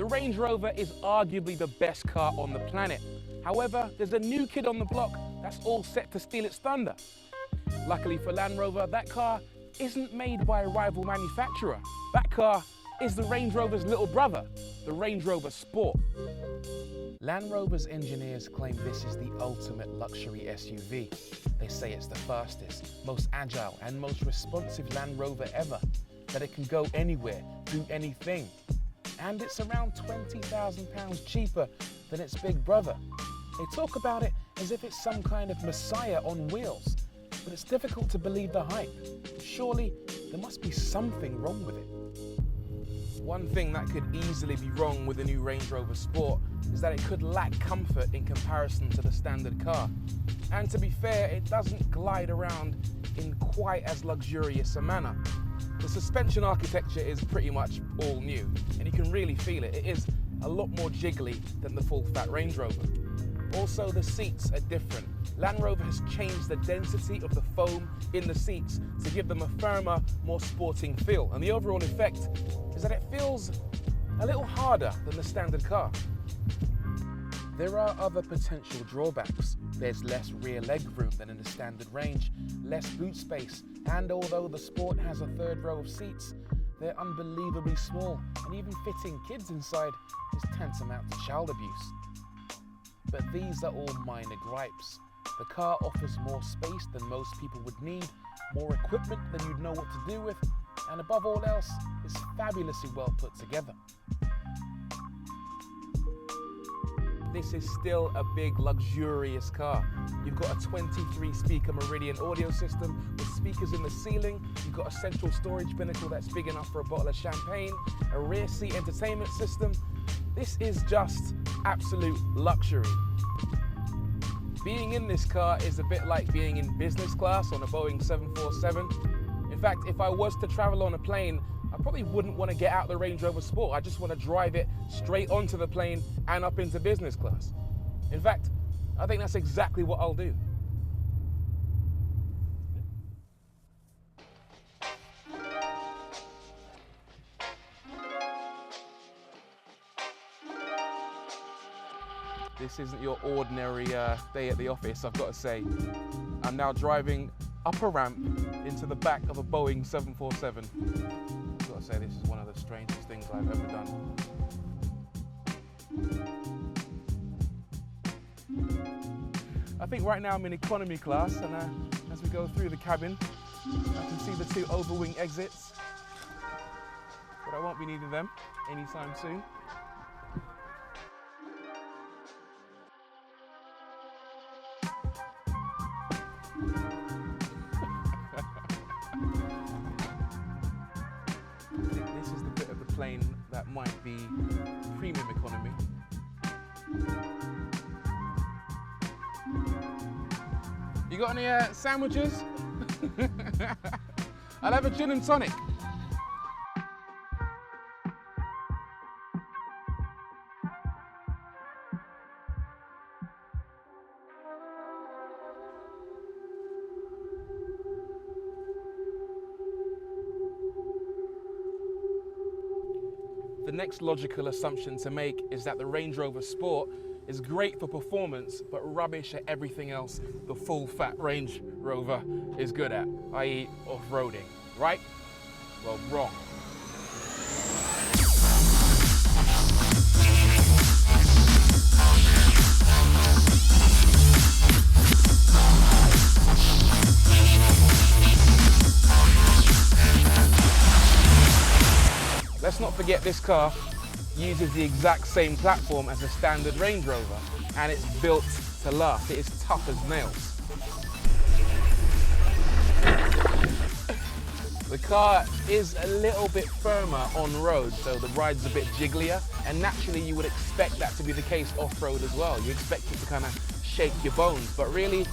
Range Rover is arguably the best car on the planet. However, there's a new kid on the block that's all set to steal its thunder. Luckily for Land Rover, that car isn't made by a rival manufacturer. That car is the Range Rover's little brother, the Range Rover Sport. Land Rover's engineers claim this is the ultimate luxury SUV. They say it's the fastest, most agile and most responsive Land Rover ever, that it can go anywhere, do anything. And it's around £20,000 cheaper than its big brother. They talk about it as if it's some kind of messiah on wheels, but it's difficult to believe the hype. Surely there must be something wrong with it. One thing that could easily be wrong with the new Range Rover Sport is that it could lack comfort in comparison to the standard car. And to be fair, it doesn't glide around in quite as luxurious a manner. The suspension architecture is pretty much all new, and you can really feel it. It is a lot more jiggly than the full-fat Range Rover. Also, the seats are different. Land Rover has changed the density of the foam in the seats to give them a firmer, more sporting feel. And the overall effect is that it feels a little harder than the standard car. There are other potential drawbacks. There's less rear leg room than in the standard range, less boot space, and although the Sport has a third row of seats, they're unbelievably small, and even fitting kids inside is tantamount to child abuse. But these are all minor gripes. The car offers more space than most people would need, more equipment than you'd know what to do with, and above all else, it's fabulously well put together. This is still a big, luxurious car. You've got a 23-speaker Meridian audio system with speakers in the ceiling. You've got a central storage binnacle that's big enough for a bottle of champagne, a rear seat entertainment system. This is just absolute luxury. Being in this car is a bit like being in business class on a Boeing 747. In fact, if I was to travel on a plane, I probably wouldn't want to get out the Range Rover Sport. I just want to drive it straight onto the plane and up into business class. In fact, I think that's exactly what I'll do. This isn't your ordinary day at the office, I've got to say. I'm now driving up a ramp into the back of a Boeing 747. I've got to say, this is one of the strangest things I've ever done. I think right now I'm in economy class, and as we go through the cabin, I can see the two overwing exits, but I won't be needing them anytime soon. This is the bit of the plane that might be premium economy. You got any sandwiches? I'll have a gin and tonic. The next logical assumption to make is that the Range Rover Sport is great for performance, but rubbish at everything else the full-fat Range Rover is good at, i.e. off-roading, right? Well, wrong. Let's not forget this car uses the exact same platform as a standard Range Rover, and it's built to last. It is tough as nails. The car is a little bit firmer on road, so the ride's a bit jigglier, and naturally you would expect that to be the case off-road as well. You expect it to kind of shake your bones, but really,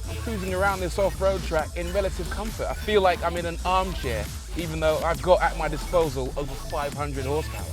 I'm cruising around this off-road track in relative comfort. I feel like I'm in an armchair, even though I've got at my disposal over 500 horsepower.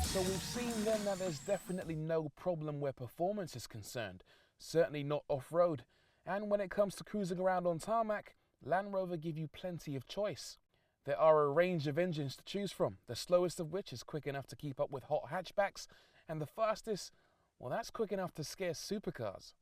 So we've seen then that there's definitely no problem where performance is concerned, certainly not off-road. And when it comes to cruising around on tarmac, Land Rover give you plenty of choice. There are a range of engines to choose from, the slowest of which is quick enough to keep up with hot hatchbacks, and the fastest, well, that's quick enough to scare supercars.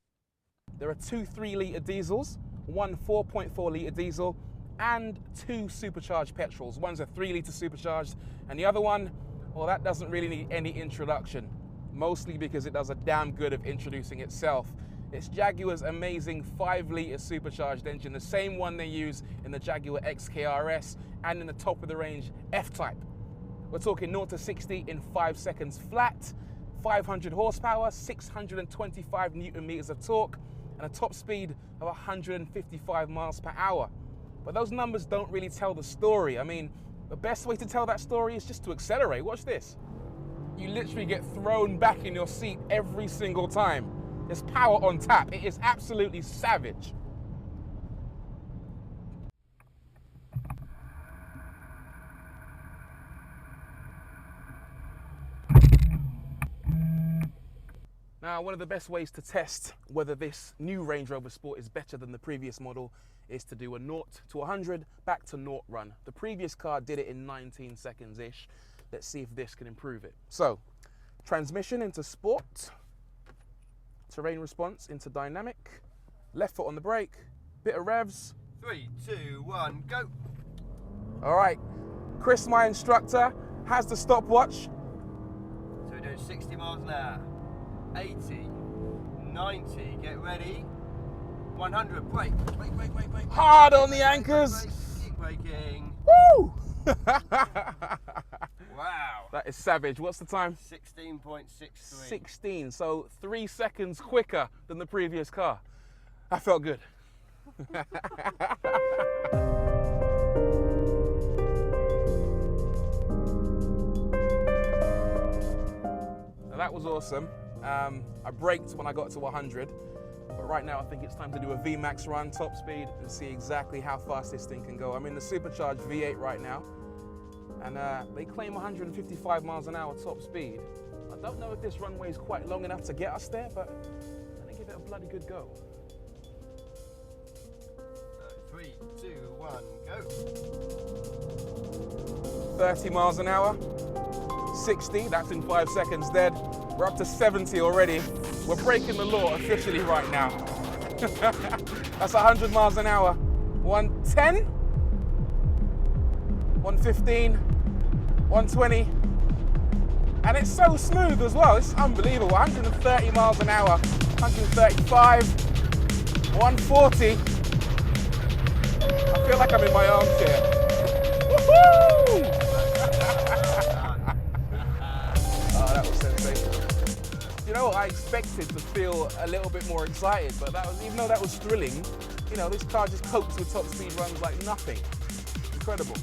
There are 2 3-litre diesels, 1 4.4-litre diesel, and 2 supercharged petrols. One's a 3-litre supercharged, and the other one, well, that doesn't really need any introduction, mostly because it does a damn good of introducing itself. It's Jaguar's amazing 5-litre supercharged engine, the same one they use in the Jaguar XKRS and in the top-of-the-range F-Type. We're talking 0 to 60 in 5 seconds flat, 500 horsepower, 625 newton meters of torque, and a top speed of 155 miles per hour. But those numbers don't really tell the story. I mean, the best way to tell that story is just to accelerate. Watch this. You literally get thrown back in your seat every single time. There's power on tap. It is absolutely savage. Now, one of the best ways to test whether this new Range Rover Sport is better than the previous model is to do a 0 to 100 back to 0 run. The previous car did it in 19 seconds-ish. Let's see if this can improve it. So, transmission into sport. Terrain response into dynamic, left foot on the brake, bit of revs. 3, 2, 1, go. All right, Chris, my instructor, has the stopwatch. So we're doing 60 miles an hour, 80, 90, get ready, 100, brake. Hard on the anchors. Keep braking. Woo! Wow. That is savage. What's the time? 16.63. 16, so 3 seconds quicker than the previous car. That felt good. Now that was awesome. I braked when I got to 100, but right now I think it's time to do a VMAX run, top speed, and see exactly how fast this thing can go. I'm in the supercharged V8 right now, and they claim 155 miles an hour top speed. I don't know if this runway is quite long enough to get us there, but I'm gonna give it a bloody good go. 3, 2, 1, go. 30 miles an hour, 60, that's in 5 seconds dead. We're up to 70 already. We're breaking the law officially right now. That's 100 miles an hour. 110, 115, 120. And it's so smooth as well, it's unbelievable. 130 miles an hour, 135, 140. I feel like I'm in my armchair. Woohoo! Oh, that was sensational. You know, I expected to feel a little bit more excited, but that was, even though that was thrilling, you know, this car just copes with top speed runs like nothing. Incredible.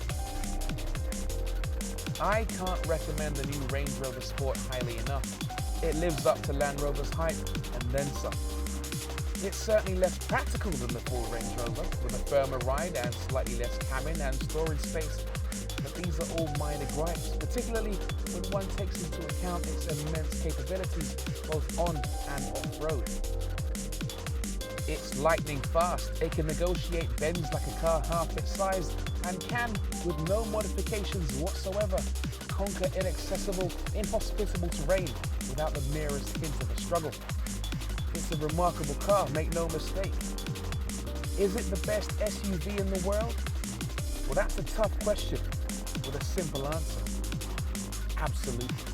I can't recommend the new Range Rover Sport highly enough. It lives up to Land Rover's hype and then some. It's certainly less practical than the full Range Rover, with a firmer ride and slightly less cabin and storage space. But these are all minor gripes, particularly when one takes into account its immense capabilities, both on and off-road. It's lightning fast. It can negotiate bends like a car half its size and can, with no modifications whatsoever, conquer inaccessible, inhospitable terrain without the merest hint of a struggle. It's a remarkable car, make no mistake. Is it the best SUV in the world? Well, that's a tough question with a simple answer. Absolutely.